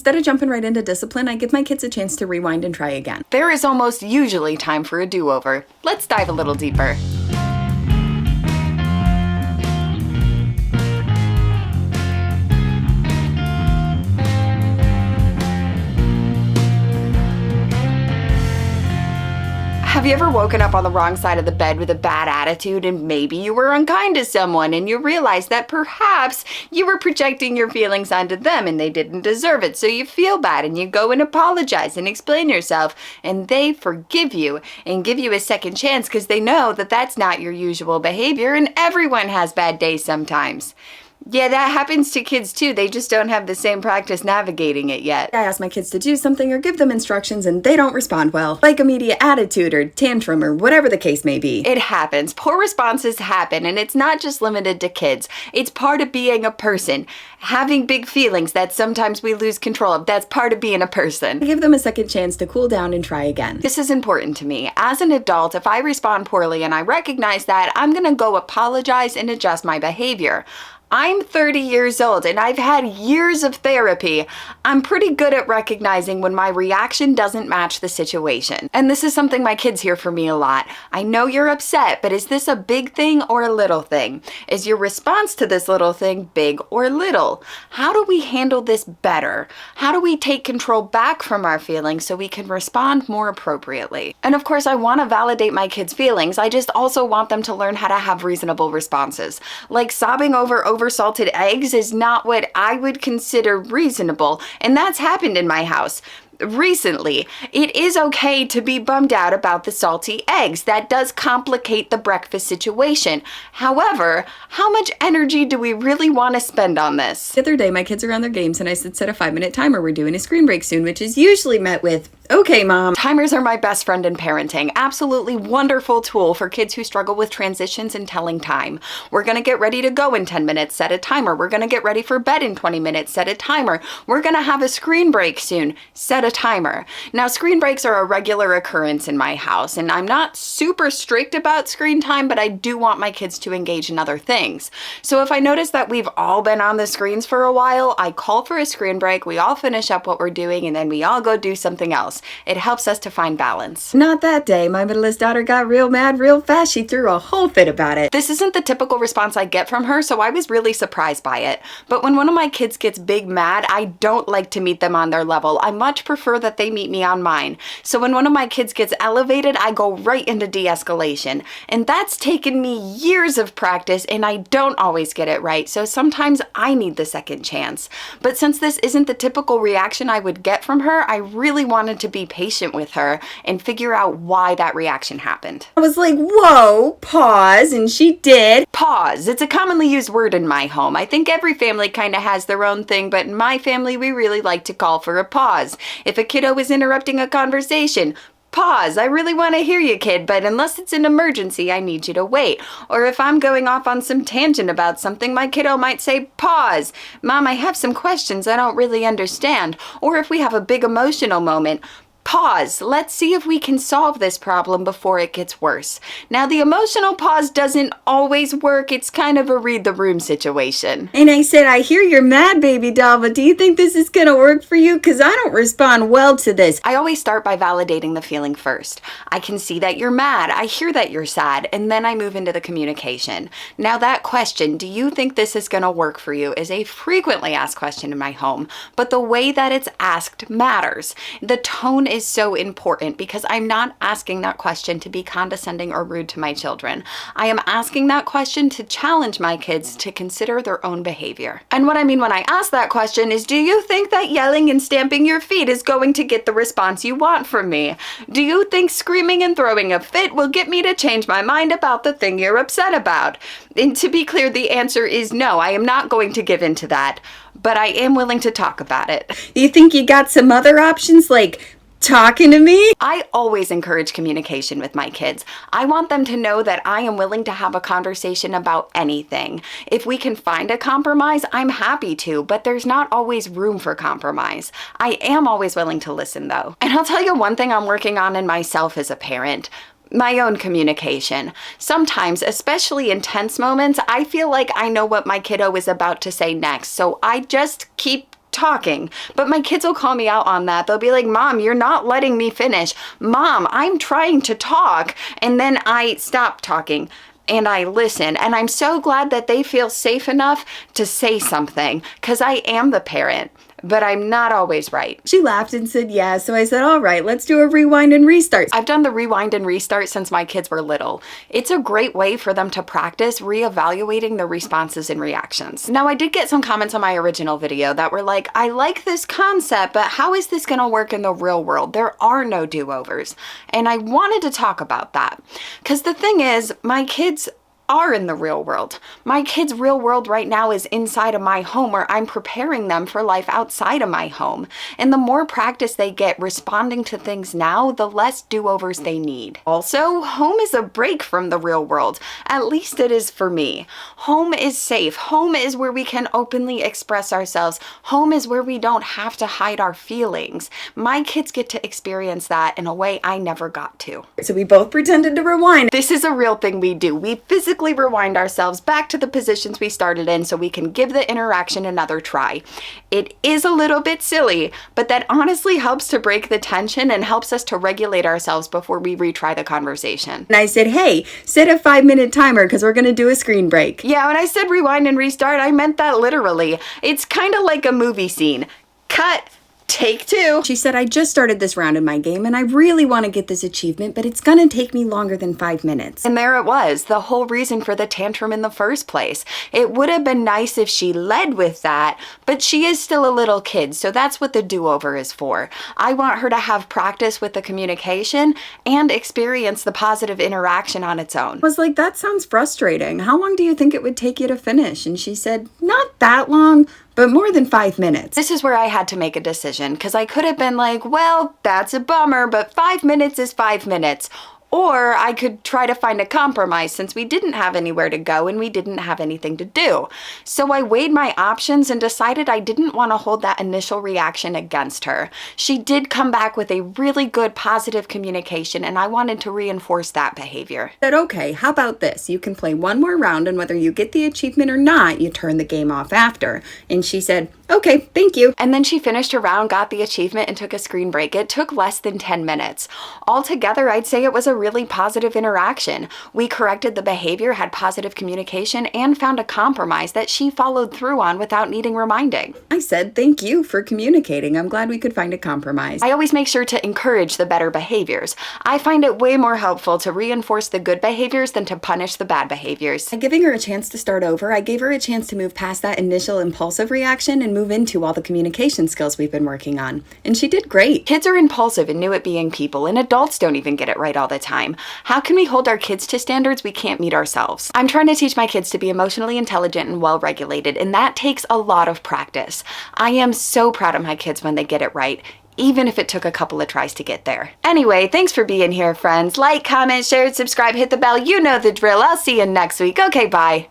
Instead of jumping right into discipline, I give my kids a chance to rewind and try again. There is almost usually time for a do-over. Let's dive a little deeper. Have you ever woken up on the wrong side of the bed with a bad attitude and maybe you were unkind to someone and you realized that perhaps you were projecting your feelings onto them and they didn't deserve it, so you feel bad and you go and apologize and explain yourself and they forgive you and give you a second chance because they know that that's not your usual behavior and everyone has bad days sometimes. Yeah, that happens to kids too. They just don't have the same practice navigating it yet. I ask my kids to do something or give them instructions and they don't respond well, like immediate attitude or tantrum or whatever the case may be. It happens. Poor responses happen, and it's not just limited to kids. It's part of being a person. Having big feelings that sometimes we lose control of, that's part of being a person. I give them a second chance to cool down and try again. This is important to me. As an adult, if I respond poorly and I recognize that, I'm gonna go apologize and adjust my behavior. I'm 30 years old and I've had years of therapy. I'm pretty good at recognizing when my reaction doesn't match the situation. And this is something my kids hear from me a lot. I know you're upset, but is this a big thing or a little thing? Is your response to this little thing big or little? How do we handle this better? How do we take control back from our feelings so we can respond more appropriately? And of course, I want to validate my kids' feelings. I just also want them to learn how to have reasonable responses. Like sobbing over salted eggs is not what I would consider reasonable, and that's happened in my house recently. It is okay to be bummed out about the salty eggs. That does complicate the breakfast situation. However, how much energy do we really want to spend on this? The other day, my kids are on their games and I said, set a 5-minute timer. We're doing a screen break soon, which is usually met with, okay, Mom. Timers are my best friend in parenting. Absolutely wonderful tool for kids who struggle with transitions and telling time. We're gonna get ready to go in 10 minutes, set a timer. We're gonna get ready for bed in 20 minutes, set a timer. We're gonna have a screen break soon, set a timer. Now, screen breaks are a regular occurrence in my house, and I'm not super strict about screen time, but I do want my kids to engage in other things. So if I notice that we've all been on the screens for a while, I call for a screen break, we all finish up what we're doing, and then we all go do something else. It helps us to find balance. Not that day. My middleest daughter got real mad real fast. She threw a whole fit about it. This isn't the typical response I get from her, so I was really surprised by it. But when one of my kids gets big mad, I don't like to meet them on their level. I much prefer that they meet me on mine. So when one of my kids gets elevated, I go right into de-escalation. And that's taken me years of practice, and I don't always get it right. So sometimes I need the second chance. But since this isn't the typical reaction I would get from her, I really wanted to be patient with her and figure out why that reaction happened. I was like, whoa, pause, and she did. Pause. It's a commonly used word in my home. I think every family kind of has their own thing, but in my family, we really like to call for a pause. If a kiddo is interrupting a conversation, pause. I really want to hear you, kid, but unless it's an emergency, I need you to wait. Or if I'm going off on some tangent about something, my kiddo might say, pause. Mom, I have some questions I don't really understand. Or if we have a big emotional moment, pause. Let's see if we can solve this problem before it gets worse. Now, the emotional pause doesn't always work. It's kind of a read the room situation. And I said, I hear you're mad, baby doll, but do you think this is gonna work for you? Because I don't respond well to this. I always start by validating the feeling first. I can see that you're mad. I hear that you're sad. And then I move into the communication. Now, that question, do you think this is gonna work for you, is a frequently asked question in my home. But the way that it's asked matters. The tone is so important because I'm not asking that question to be condescending or rude to my children. I am asking that question to challenge my kids to consider their own behavior. And what I mean when I ask that question is, do you think that yelling and stamping your feet is going to get the response you want from me? Do you think screaming and throwing a fit will get me to change my mind about the thing you're upset about? And to be clear, the answer is no. I am not going to give in to that, but I am willing to talk about it. You think you got some other options like talking to me? I always encourage communication with my kids. I want them to know that I am willing to have a conversation about anything. If we can find a compromise, I'm happy to, but there's not always room for compromise. I am always willing to listen though. And I'll tell you one thing I'm working on in myself as a parent. My own communication. Sometimes, especially in tense moments, I feel like I know what my kiddo is about to say next, so I just keep talking. But my kids will call me out on that. They'll be like, Mom, you're not letting me finish. Mom, I'm trying to talk. And then I stop talking and I listen. And I'm so glad that they feel safe enough to say something, because I am the parent, but I'm not always right. She laughed and said, yeah, so I said, all right, let's do a rewind and restart. I've done the rewind and restart since my kids were little. It's a great way for them to practice reevaluating their responses and reactions. Now, I did get some comments on my original video that were like, I like this concept, but how is this gonna work in the real world? There are no do-overs. And I wanted to talk about that, because the thing is, my kids are in the real world. My kids' real world right now is inside of my home, where I'm preparing them for life outside of my home. And the more practice they get responding to things now, the less do-overs they need. Also, home is a break from the real world. At least it is for me. Home is safe. Home is where we can openly express ourselves. Home is where we don't have to hide our feelings. My kids get to experience that in a way I never got to. So we both pretended to rewind. This is a real thing we do. We physically rewind ourselves back to the positions we started in so we can give the interaction another try. It is a little bit silly, but that honestly helps to break the tension and helps us to regulate ourselves before we retry the conversation. And I said, hey, set a 5-minute timer because we're going to do a screen break. Yeah, when I said rewind and restart, I meant that literally. It's kind of like a movie scene. Cut. Take 2. She said, I just started this round in my game and I really want to get this achievement, but it's gonna take me longer than 5 minutes. And there it was, the whole reason for the tantrum in the first place. It would have been nice if she led with that, but she is still a little kid, so that's what the do-over is for. I want her to have practice with the communication and experience the positive interaction on its own. I was like, that sounds frustrating. How long do you think it would take you to finish? And she said, not that long, but more than 5 minutes. This is where I had to make a decision, because I could have been like, well, that's a bummer, but 5 minutes is 5 minutes. Or I could try to find a compromise, since we didn't have anywhere to go and we didn't have anything to do. So I weighed my options and decided I didn't want to hold that initial reaction against her. She did come back with a really good positive communication, and I wanted to reinforce that behavior. I said, okay, how about this? You can play one more round, and whether you get the achievement or not, you turn the game off after. And she said, okay, thank you. And then she finished her round, got the achievement, and took a screen break. It took less than 10 minutes. Altogether, I'd say it was a really positive interaction. We corrected the behavior, had positive communication, and found a compromise that she followed through on without needing reminding. I said, thank you for communicating. I'm glad we could find a compromise. I always make sure to encourage the better behaviors. I find it way more helpful to reinforce the good behaviors than to punish the bad behaviors. By giving her a chance to start over, I gave her a chance to move past that initial impulsive reaction and move into all the communication skills we've been working on. And she did great. Kids are impulsive and new at being people, and adults don't even get it right all the time. How can we hold our kids to standards we can't meet ourselves? I'm trying to teach my kids to be emotionally intelligent and well-regulated, and that takes a lot of practice. I am so proud of my kids when they get it right, even if it took a couple of tries to get there. Anyway, thanks for being here, friends. Like, comment, share, subscribe, hit the bell. You know the drill. I'll see you next week. Okay, bye.